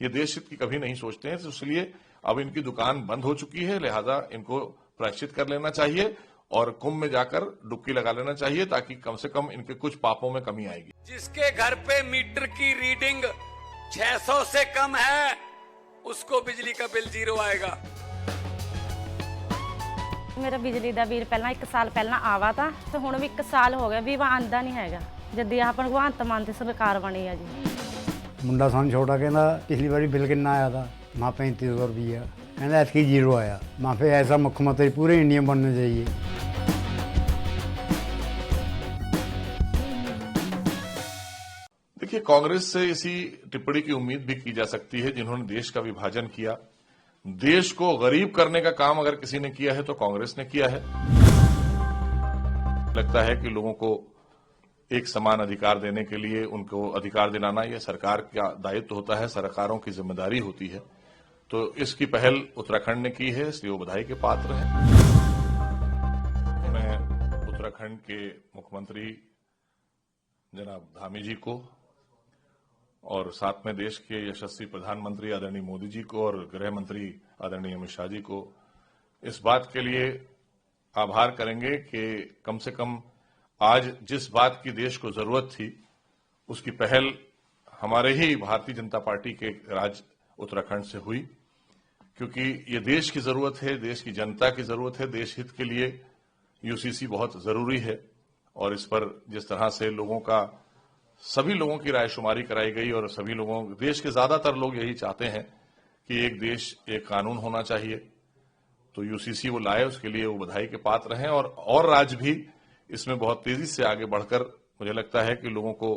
ये देश हित की कभी नहीं सोचते हैं, तो इसलिए अब इनकी दुकान बंद हो चुकी है, लिहाजा इनको प्रायश्चित कर लेना चाहिए और कुंभ में जाकर डुबकी लगा लेना चाहिए, ताकि कम से कम इनके कुछ पापों में कमी आएगी। जिसके घर पे मीटर की रीडिंग 600 से कम है, उसको बिजली का बिल 0 आएगा। मेरा बिजली ਦਾ ਬਿੱਲ ਪਹਿਲਾਂ 1 ਸਾਲ ਪਹਿਲਾਂ ਆਵਾ ਤਾਂ ਤੇ ਹੁਣ ਵੀ 1 ਸਾਲ ਹੋ ਗਿਆ ਵੀ ਆਂਦਾ ਨਹੀਂ ਹੈਗਾ, ਜਦ ਆਹ ਭਗਵੰਤ ਮਾਨ ਦੀ ਸਰਕਾਰ ਬਣੀ ਆ ਜੀ। ਮੁੰਡਾ ਸਾਨੂੰ ਛੋਟਾ ਕਹਿੰਦਾ ਪਿਛਲੀ ਵਾਰੀ ਬਿੱਲ ਕਿੰਨਾ ਆਇਆ था माँ 3500 रुपया, कहना ऐसी 0 आया। माँ पे ऐसा मुख्यमंत्री पूरे इंडिया में बनना चाहिए। देखिए, कांग्रेस से इसी टिप्पणी की उम्मीद भी की जा सकती है, जिन्होंने देश का विभाजन किया। देश को गरीब करने का काम अगर किसी ने किया है तो कांग्रेस ने किया है। लगता है कि लोगों को एक समान अधिकार देने के लिए उनको अधिकार दिलाना यह सरकार का दायित्व होता है, सरकारों की जिम्मेदारी होती है। तो इसकी पहल उत्तराखंड ने की है, इसलिए वो बधाई के पात्र हैं। मैं उत्तराखंड के मुख्यमंत्री जनाब धामी जी को और साथ में देश के यशस्वी प्रधानमंत्री आदरणीय मोदी जी को और गृह मंत्री आदरणीय अमित शाह जी को इस बात के लिए आभार करेंगे कि कम से कम आज जिस बात की देश को जरूरत थी, उसकी पहल हमारे ही भारतीय जनता पार्टी के राज्य उत्तराखंड से हुई, क्योंकि ये देश की जरूरत है, देश की जनता की जरूरत है। देश हित के लिए यूसीसी बहुत जरूरी है और इस पर जिस तरह से सभी लोगों की रायशुमारी कराई गई और सभी लोगों, देश के ज्यादातर लोग यही चाहते हैं कि एक देश एक कानून होना चाहिए, तो यूसीसी वो लाए, उसके लिए वो बधाई के पात्र हैं। और राज्य भी इसमें बहुत तेजी से आगे बढ़कर मुझे लगता है कि लोगों को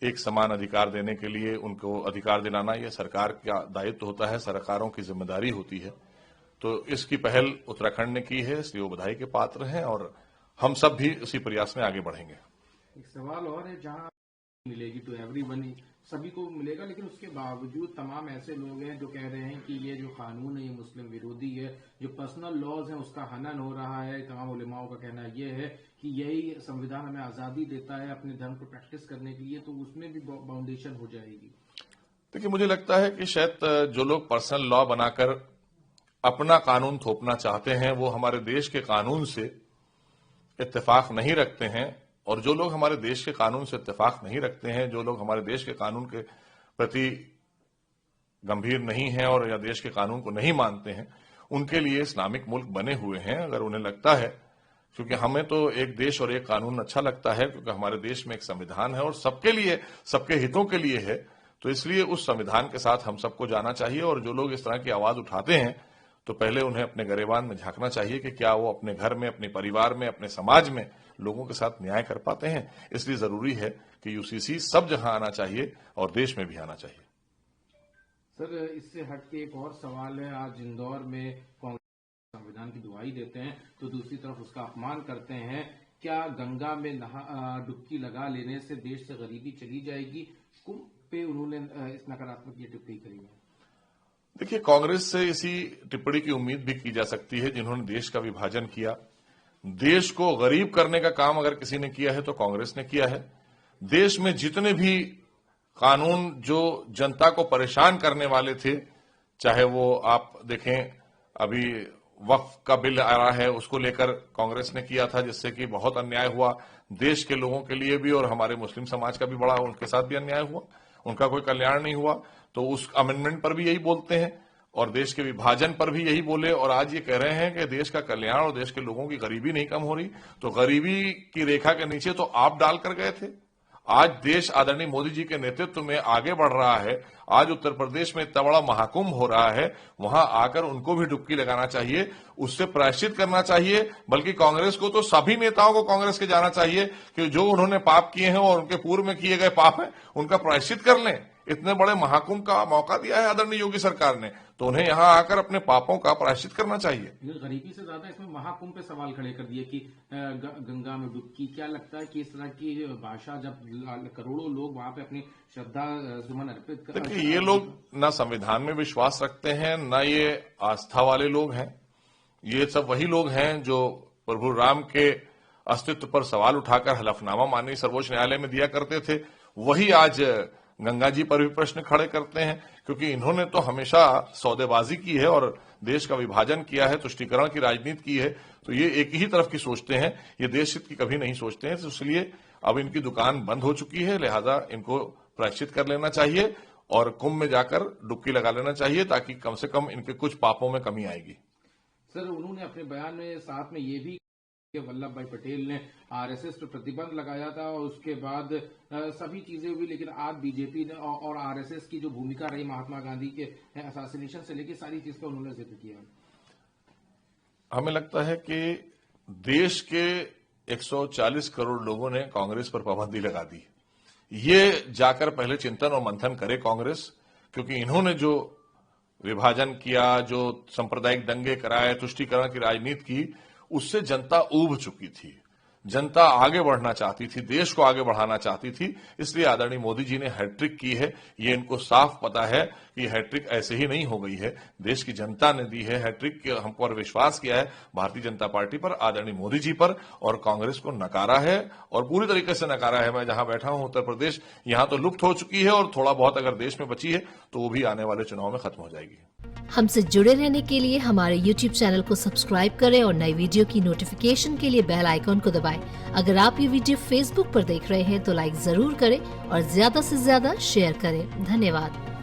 एक समान अधिकार देने के लिए उनको अधिकार दिलाना यह सरकार का दायित्व होता है, सरकारों की जिम्मेदारी होती है। तो इसकी पहल उत्तराखंड ने की है, इसलिए वो बधाई के पात्र हैं और हम सब भी उसी प्रयास में आगे बढ़ेंगे। एक सवाल और है, जहां मिलेगी तो एवरीवन, सभी को मिलेगा, लेकिन उसके बावजूद तमाम ऐसे लोग हैं जो कह रहे हैं कि ये जो कानून है ये मुस्लिम विरोधी है, जो पर्सनल लॉज हैं उसका हनन हो रहा है। तमाम उलेमाओं का कहना ये है कि यही संविधान हमें आजादी देता है अपने धर्म को प्रैक्टिस करने के लिए, तो उसमें भी बाउंडेशन हो जाएगी। देखिए, मुझे लगता है कि शायद जो लोग पर्सनल लॉ बनाकर अपना कानून थोपना चाहते हैं वो हमारे देश के कानून से इत्तेफाक नहीं रखते हैं, और जो लोग हमारे देश के कानून से इत्तेफाक नहीं रखते हैं, जो लोग हमारे देश के कानून के प्रति गंभीर नहीं हैं और या देश के कानून को नहीं मानते हैं, उनके लिए इस्लामिक मुल्क बने हुए हैं। अगर उन्हें लगता है, क्योंकि हमें तो एक देश और एक कानून अच्छा लगता है, क्योंकि हमारे देश में एक संविधान है और सबके लिए, सबके हितों के लिए है, तो इसलिए उस संविधान के साथ हम सबको जाना चाहिए। और जो लोग इस तरह की आवाज उठाते हैं, तो पहले उन्हें अपने गरेबान में झांकना चाहिए कि क्या वो अपने घर में, अपने परिवार में, अपने समाज में लोगों के साथ न्याय कर पाते हैं। इसलिए जरूरी है कि यूसीसी सब जहां आना चाहिए और देश में भी आना चाहिए। सर, इससे हटके एक और सवाल है, आज इंदौर में कांग्रेस संविधान की दुहाई देते हैं तो दूसरी तरफ उसका अपमान करते हैं। क्या गंगा में डुबकी लगा लेने से देश से गरीबी चली जाएगी? कुंभ पे उन्होंने इस नकारात्मक ये टिप्पणी करी है। देखिए, कांग्रेस से इसी टिप्पणी की उम्मीद भी की जा सकती है, जिन्होंने देश का विभाजन किया। देश को गरीब करने का काम अगर किसी ने किया है तो कांग्रेस ने किया है। देश में जितने भी कानून जो जनता को परेशान करने वाले थे, चाहे वो आप देखें अभी वक्फ का बिल आ रहा है, उसको लेकर कांग्रेस ने किया था, जिससे कि बहुत अन्याय हुआ देश के लोगों के लिए भी, और हमारे मुस्लिम समाज का भी बड़ा, उनके साथ भी अन्याय हुआ, उनका कोई कल्याण नहीं हुआ। तो उस अमेंडमेंट पर भी यही बोलते हैं और देश के विभाजन पर भी यही बोले, और आज ये कह रहे हैं कि देश का कल्याण और देश के लोगों की गरीबी नहीं कम हो रही। तो गरीबी की रेखा के नीचे तो आप डालकर गए थे। आज देश आदरणीय मोदी जी के नेतृत्व में आगे बढ़ रहा है। आज उत्तर प्रदेश में इतना बड़ा महाकुंभ हो रहा है, वहां आकर उनको भी डुबकी लगाना चाहिए, उससे प्रायश्चित करना चाहिए। बल्कि कांग्रेस को तो, सभी नेताओं को कांग्रेस के जाना चाहिए कि जो उन्होंने पाप किए हैं और उनके पूर्व में किए गए पाप हैं उनका प्रायश्चित कर लें। इतने बड़े महाकुंभ का मौका दिया है आदरणीय योगी सरकार ने, तो उन्हें यहां आकर अपने पापों का प्रायश्चित करना चाहिए। गरीबी से ज्यादा इसमें महाकुंभ पे सवाल खड़े कर दिए कि गंगा में डुबकी। क्या लगता है कि इस तरह की भाषा, जब करोड़ों लोग वहां पे अपनी श्रद्धा सुमन अर्पित कर, देखिए, ये लोग ना संविधान में विश्वास रखते हैं, ना ये आस्था वाले लोग हैं। ये सब वही लोग हैं जो प्रभु राम के अस्तित्व पर सवाल उठाकर हलफनामा माननीय सर्वोच्च न्यायालय में दिया करते थे। वही आज गंगा जी पर भी प्रश्न खड़े करते हैं, क्योंकि इन्होंने तो हमेशा सौदेबाजी की है और देश का विभाजन किया है, तुष्टीकरण की राजनीति की है। तो ये एक ही तरफ की सोचते हैं, ये देश हित की कभी नहीं सोचते हैं। तो इसलिए अब इनकी दुकान बंद हो चुकी है, लिहाजा इनको प्रायश्चित कर लेना चाहिए और कुंभ में जाकर डुबकी लगा लेना चाहिए, ताकि कम से कम इनके कुछ पापों में कमी आएगी। सर, उन्होंने अपने बयान में साथ में ये भी कि वल्लभ भाई पटेल ने आरएसएस पर प्रतिबंध लगाया था और उसके बाद सभी चीजें हुई, लेकिन आज बीजेपी ने और आरएसएस की जो भूमिका रही महात्मा गांधी के असैसिनेशन से लेकर सारी चीज का उन्होंने जिक्र किया। हमें लगता है कि देश के 140 करोड़ लोगों ने कांग्रेस पर पाबंदी लगा दी। ये जाकर पहले चिंतन और मंथन करे कांग्रेस, क्योंकि इन्होंने जो विभाजन किया, जो सांप्रदायिक दंगे कराए, तुष्टीकरण की राजनीति की, उससे जनता ऊब चुकी थी। जनता आगे बढ़ना चाहती थी, देश को आगे बढ़ाना चाहती थी। इसलिए आदरणीय मोदी जी ने हैट्रिक की है। ये इनको साफ पता है कि हैट्रिक ऐसे ही नहीं हो गई है, देश की जनता ने दी है हैट्रिक। हम पर विश्वास किया है भारतीय जनता पार्टी पर, आदरणीय मोदी जी पर, और कांग्रेस को नकारा है और पूरी तरीके से नकारा है। मैं जहां बैठा हूं उत्तर प्रदेश, यहां तो लुप्त हो चुकी है और थोड़ा बहुत अगर देश में बची है तो वो भी आने वाले चुनाव में खत्म हो जाएगी। हमसे जुड़े रहने के लिए हमारे YouTube चैनल को सब्सक्राइब करें और नई वीडियो की नोटिफिकेशन के लिए बेल आइकॉन को दबाएं। अगर आप ये वीडियो Facebook पर देख रहे हैं तो लाइक जरूर करें और ज्यादा से ज्यादा शेयर करें। धन्यवाद।